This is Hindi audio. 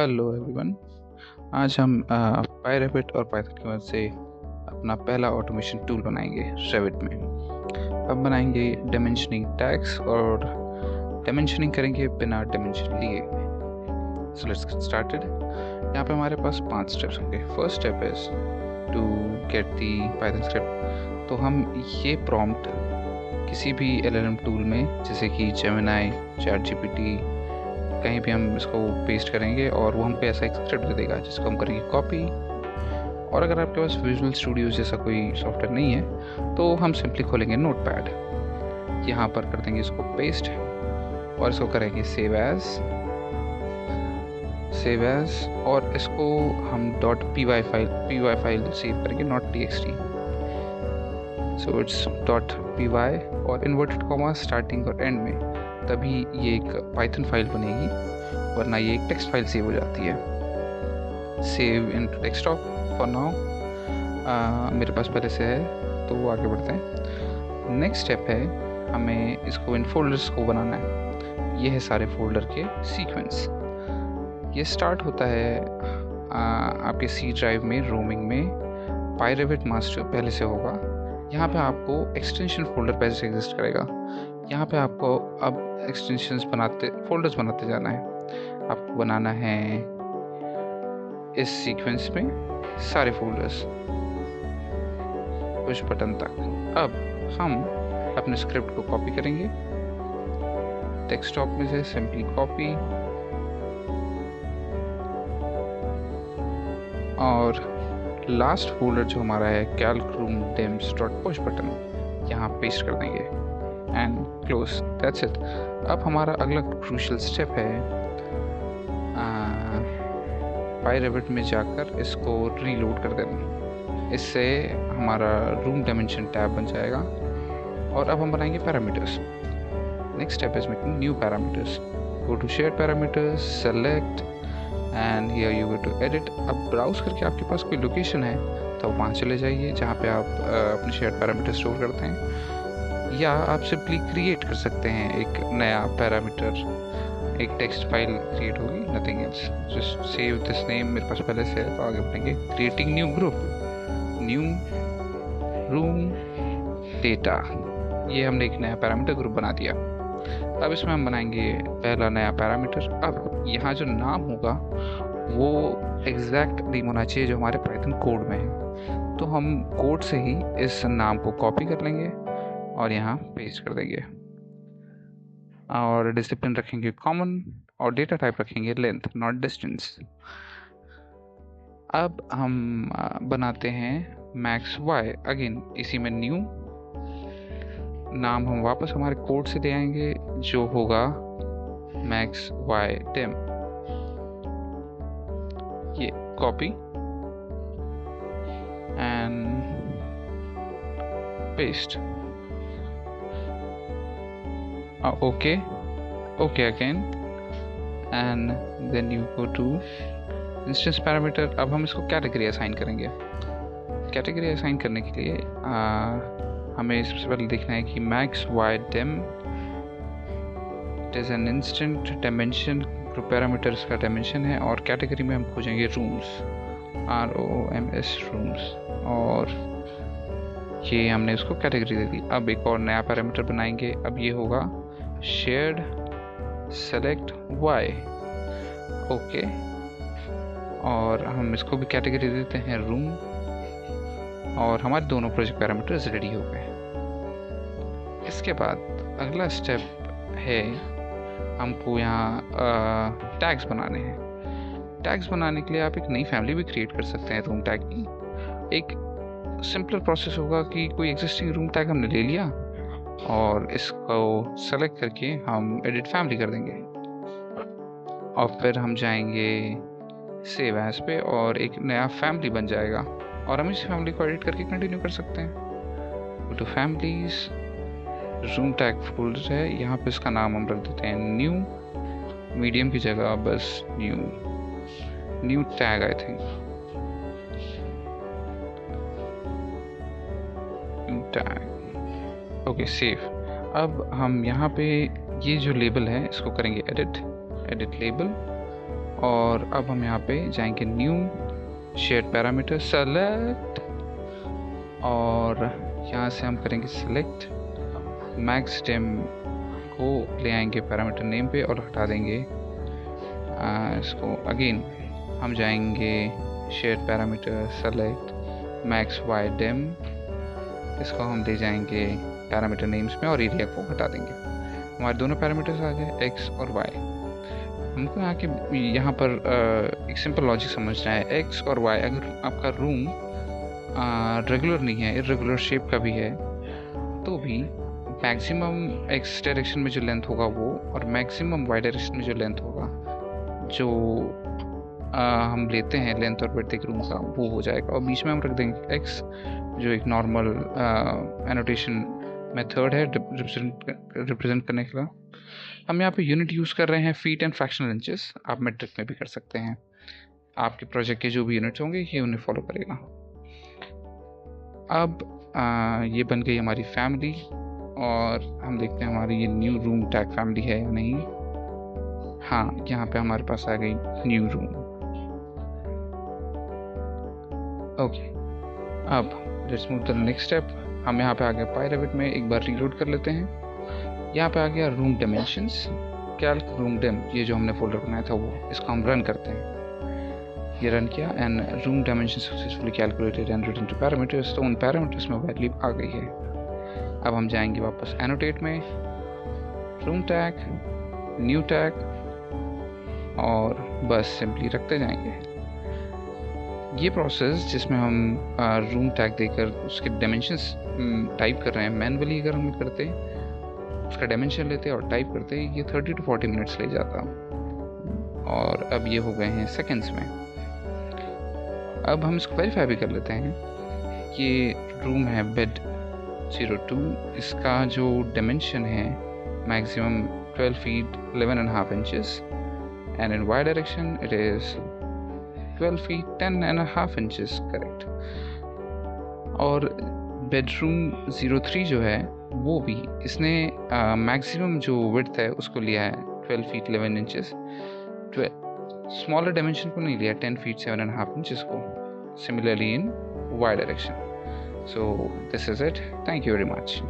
Hello everyone. आज हम पायरेपिट और पाइथन की मदद से अपना पहला ऑटोमेशन टूल बनाएंगे रेविट में। अब बनाएंगे डायमेंशनिंग टैग्स और डायमेंशनिंग करेंगे बिना डायमेंशन लिए। So let's get started. यहाँ पे हमारे पास 5 स्टेप्स होंगे। First step is to get the Python script. तो हम ये प्रॉम्प्ट किसी भी LLM टूल में जैसे कि जेमिनी, ChatGPT, कहीं भी हम इसको पेस्ट करेंगे और वो हमको ऐसा एक स्क्रिप्ट दे देगा जिसको हम करेंगे कॉपी। और अगर आपके पास विजुअल स्टूडियो जैसा कोई सॉफ्टवेयर नहीं है तो हम सिंपली खोलेंगे नोटपैड, यहाँ पर कर देंगे इसको पेस्ट और इसको करेंगे सेव एज और इसको हम .py फाइल सेव करेंगे, not txt। So it's .py और इन्वर्टेड कॉमा स्टार्टिंग और एंड में, तभी ये एक पाइथन फाइल बनेगी, वरना ये एक टेक्स्ट फाइल सेव हो जाती है। Save into desktop for now मेरे पास पहले से है, तो आगे बढ़ते हैं। नेक्स्ट स्टेप है हमें इसको इन फोल्डर्स को बनाना है। ये है सारे फोल्डर के सीक्वेंस। ये स्टार्ट होता है आपके सी ड्राइव में, रोमिंग में पायरेपिट मास्टर पहले से होगा। यहाँ पे आपको एक्सटेंशन फोल्डर पहले से एग्जिस्ट करेगा। यहाँ पे आपको अब एक्सटेंशंस फोल्डर्स बनाते जाना है। आपको बनाना है इस सीक्वेंस में सारे फोल्डर्स पुश बटन तक। अब हम अपने स्क्रिप्ट को कॉपी करेंगे डेस्कटॉप में से, सिंपली कॉपी, और लास्ट फोल्डर जो हमारा है calcroomdems.push बटन, यहाँ पेस्ट कर देंगे एंड क्लोज। That's it. अब हमारा अगला क्रूशियल स्टेप है पायरेपिट में जाकर इसको रीलोड कर देना। इससे हमारा रूम डायमेंशन टैब बन जाएगा और अब हम बनाएंगे parameters. Next step is making new parameters. Go to share parameters, select and here you go to edit. अब ब्राउज करके आपके पास कोई लोकेशन है तो वहाँ चले जाइए जहाँ पे आप अपने शेयर पैरामीटर स्टोर करते हैं, या आप सिंपली क्रिएट कर सकते हैं एक नया पैरामीटर। एक टेक्स्ट फाइल क्रिएट होगी, nothing else. Just save this name, मेरे पास पहले से है तो आगे बढ़ेंगे। Creating new group, new room data, ये हमने एक नया पैरामीटर ग्रुप बना दिया। अब इसमें हम बनाएंगे पहला नया पैरामीटर। अब यहाँ जो नाम होगा वो एग्जैक्ट नेम होना चाहिए जो हमारे पाइथन कोड में है, तो हम कोड से ही इस नाम को कॉपी कर लेंगे और यहाँ पेस्ट कर देंगे। और डिसिप्लिन रखेंगे कॉमन और डेटा टाइप रखेंगे लेंथ, नॉट डिस्टेंस। अब हम बनाते हैं मैक्स वाई। अगेन इसी में न्यू नाम हम वापस हमारे कोड से ले आएंगे जो होगा मैक्स वाई डेम। ये copy and paste. okay again and then you go to instance parameter। अब हम इसको कैटेगरी असाइन करेंगे। कैटेगरी असाइन करने के लिए हमें सबसे पहले देखना है कि max Y dim it is an instant dimension, group parameters का डायमेंशन है, और कैटेगरी में हम खोजेंगे रूम्स, ROOMS रूम्स, और ये हमने उसको कैटेगरी दे दी। अब एक और नया पैरामीटर बनाएंगे। अब ये होगा शेयर्ड सेलेक्ट वाई, ओके, और हम इसको भी कैटेगरी देते हैं रूम, और हमारे दोनों प्रोजेक्ट पैरामीटर्स रेडी हो गए। इसके बाद अगला स्टेप है हमको यहाँ टैग्स बनाने हैं। टैग्स बनाने के लिए आप एक नई फैमिली भी क्रिएट कर सकते हैं रूम टैग की। एक सिंपल प्रोसेस होगा कि कोई एग्जिस्टिंग रूम टैग हमने ले लिया और इसको सेलेक्ट करके हम एडिट फैमिली कर देंगे, और फिर हम जाएंगे सेव एज पे और एक नया फैमिली बन जाएगा, और हम इस फैमिली को एडिट करके कंटिन्यू कर सकते हैं। Go to families, room tag folder है, यहाँ पे इसका नाम हम रख देते हैं न्यू, मीडियम की जगह बस new tag I think, tag, okay save. अब हम यहाँ पे ये जो लेबल है इसको करेंगे एडिट लेबल, और अब हम यहाँ पे जाएंगे न्यू शेयर पैरामीटर सेलेक्ट, और यहाँ से हम करेंगे सेलेक्ट मैक्स डेम को ले आएंगे पैरामीटर नेम पे और हटा देंगे इसको। अगेन हम जाएंगे share parameter select max Y dim, इसको हम ले जाएंगे पैरामीटर नेम्स में और एरिया को हटा देंगे। हमारे दोनों पैरामीटर्स आ गए एक्स और वाई। हमको यहाँ पर एक सिंपल लॉजिक समझना है। एक्स और वाई, अगर आपका रूम रेगुलर नहीं है, इरेगुलर शेप का भी है, तो भी मैक्सिमम एक्स डायरेक्शन में जो लेंथ होगा वो, और मैक्सिमम वाई डायरेक्शन में जो लेंथ होगा, जो हम लेते हैं लेंथ और ब्रेड्थ एक रूम का, वो हो जाएगा। और बीच में हम रख देंगे एक्स, जो एक नॉर्मल एनोटेशन मेथड है रिप्रेजेंट करने के लिए। हम यहाँ पे यूनिट यूज़ कर रहे हैं फीट एंड फ्रैक्शनल इंचेस, आप मेट्रिक में भी कर सकते हैं। आपके प्रोजेक्ट के जो भी यूनिट्स होंगे ये उन्हें फॉलो करेगा। अब ये बन गई हमारी फैमिली, और हम देखते हैं हमारी ये न्यू रूम टैग फैमिली है या नहीं। हाँ, यहाँ पे हमारे पास आ गई न्यू रूम। ओके, अब let's move to the next step. हम यहाँ पे आ गए पायरेबिट में, एक बार रीलोड कर लेते हैं। यहाँ पे आ गया room dimensions, calc room dim, ये जो हमने फोल्डर बनाया था वो, इसको हम रन करते हैं। ये रन किया and room dimension successfully calculated and written to parameters. तो उन पैरामीटर्स में वैल्यू आ गई है। अब हम जाएंगे वापस एनोटेट में, रूम टैग, न्यू टैग, और बस सिंपली रखते जाएंगे। ये प्रोसेस जिसमें हम रूम टैग देकर उसके डायमेंशंस टाइप कर रहे हैं, मैनुअली अगर हम करते उसका डायमेंशन लेते और टाइप करते, ये 30 to 40 मिनट्स ले जाता, और अब ये हो गए हैं सेकेंड्स में। अब हम इसको वेरीफाई भी कर लेते हैं। ये रूम है बेड 02, इसका जो डायमेंशन है maximum 12 feet 11.5 inches, and in y direction it is 12 feet 10.5 inches, correct. और बेडरूम 03 जो है वो भी इसने मैक्सिमम जो विड्थ है उसको लिया है 12 feet 11 inches, स्मॉलर डायमेंशन को नहीं लिया, 10 feet 7.5 inches को, similarly in y direction. So this is it. Thank you very much.